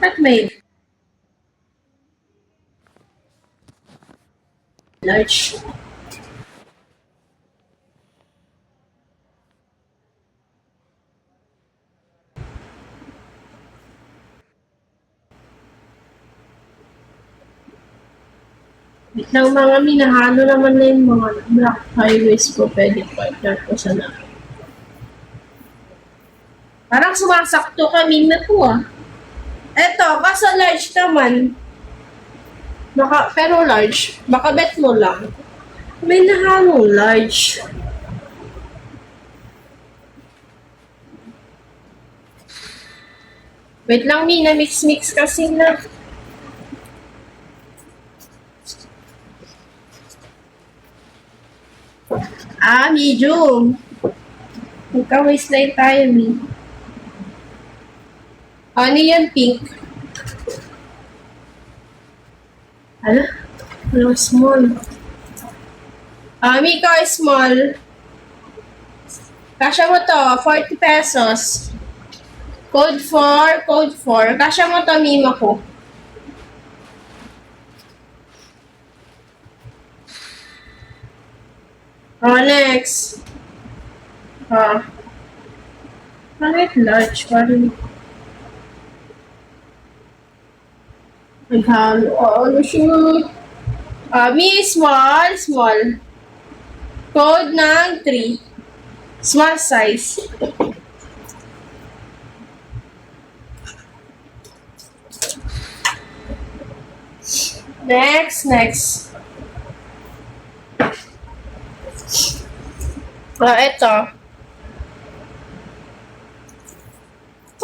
Bakit may large? Ng mga minahalo naman na yung mga black highways ko, pwede partner ko sana. Parang sumasakto kami na to ah. Eto, kaso large naman. Pero large. Baka bet mo lang. May nahalong large. Wait lang, Mina. Mix-mix kasi na. Medium. Magka-waistline tayo, Mi. Ano yan, pink? Ano? Ano, small. Miko, small. Kasya mo to, 40 pesos. Code 4. Kasya mo to, Mima ko. Next. Bakit large? Parang naghalo. Ano siya? Mi, small. Code ng 3. Small size. Next. Ito.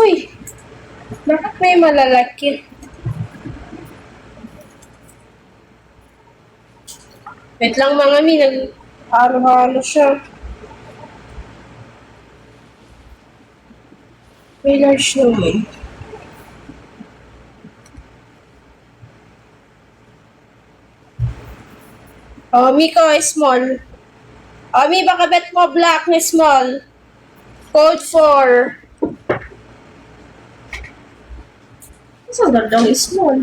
Uy! Bakit may malalaki? Wait lang mga mi, nag-halo-halo siya. May large naman. Miko, small. Mi, baka bet mo black na small. Code 4. Isang gandang small.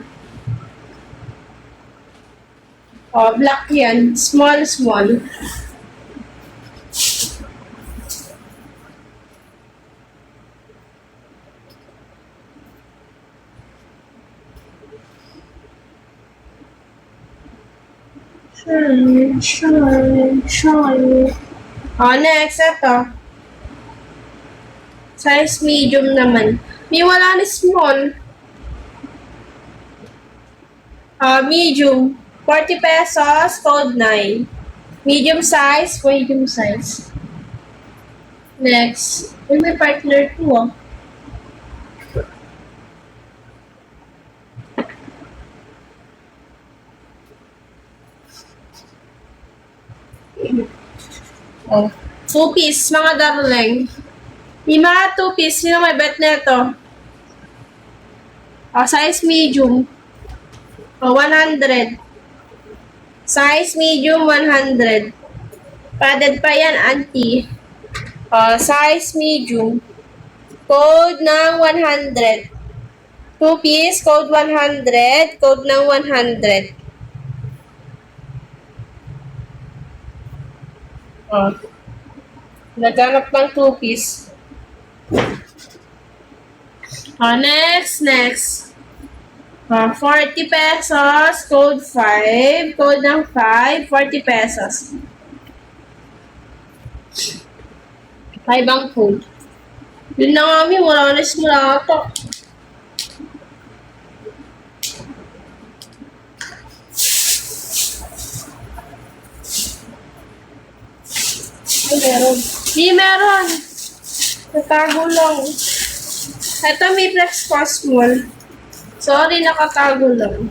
Black yan. Small. Shine. Next, ito. Size medium naman. May wala na small. Medium. 40 pesos, code 9. Medium size. Next. May partner 2 2-piece, mga darling. Yung mga 2-piece, sino may bet nito? Size medium. 100. Size medium, 100. Padded pa yan, auntie. Size medium. Code ng 100. 2-piece, code 100. Code ng 100. Naghanap ng 2-piece. Next. 40 pesos, code 5. Code ng 5, 40 pesos. 5 ang code. Yun na nga, Mi. Wala na simula ito. Meron. Di meron. Natago lang. Ito may flex small. Sorry, nakatago lang.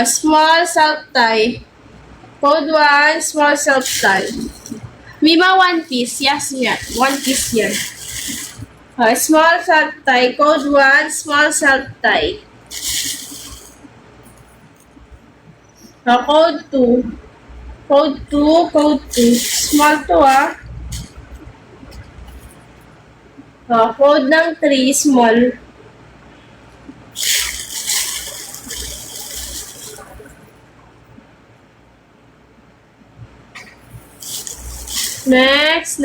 Small self-tie. Code 1, small self-tie. Mima 1-piece. Yes, yan. 1-piece yan. Small self-tie. Code 1, small self-tie. Code 2. Code 2. Small to Code ng 3, small. Next.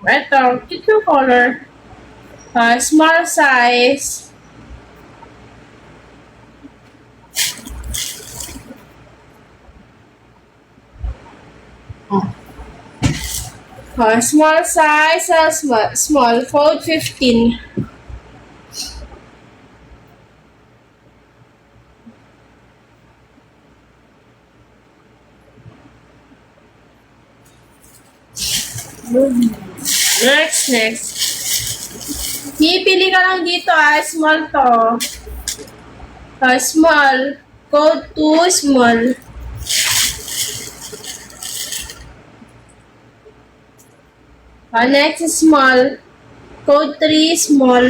Ito, cute yung color. Small size. Small size, small, fold 15. Next. Pipili ka lang dito small to. Small. Code 2, small. Next is small. Code 3, small.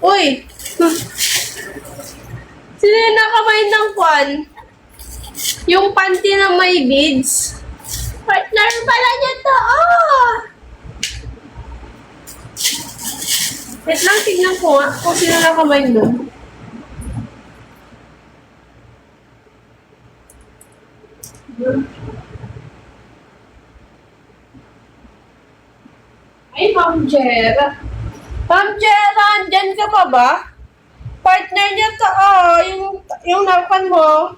Uy! Sino yung nakamay ng kwan? Yung panty na may beads. Partner pala niya to, Wait lang, tignan ko kung sino nakamay nun. Ay, Ma'am Jera. Ma'am Jera, andyan ka pa ba? Partner niya to, yung nakan mo.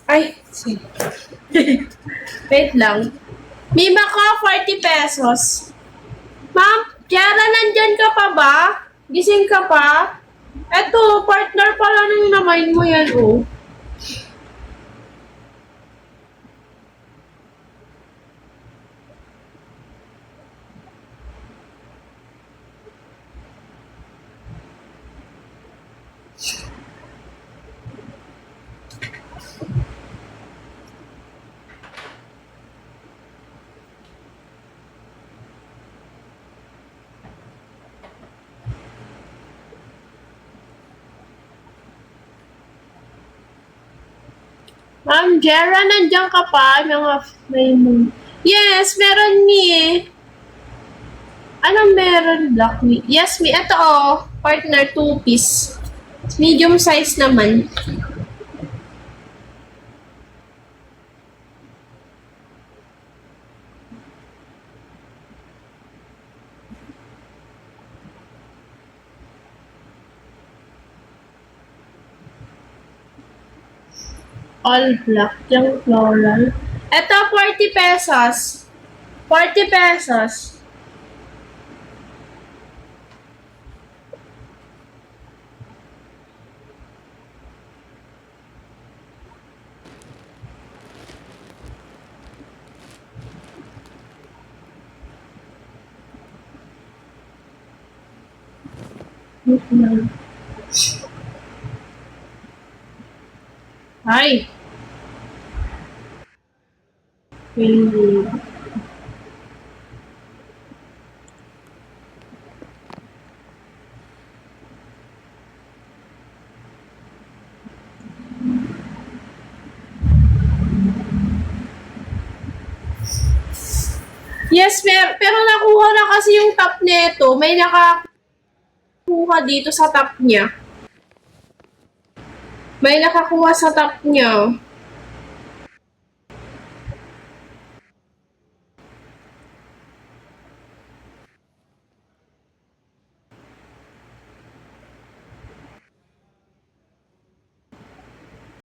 Ay, wait lang. Mima ko, 40 pesos. Ma'am, Jera, nandyan ka pa ba? Gising ka pa? Eto, partner pala nang namain mo yan, Ma'am Jera, nandiyan ka pa? May Yes, meron ni. Anong meron? Black me. Yes, me. Ito, partner, 2-piece. Medium size naman. All black, yung floral. Ito, 40 pesos. 40 pesos. Ay. Yes, pero nakuha na kasi yung top nito. May nakakuha dito sa top niya. May nakakuha sa top niya.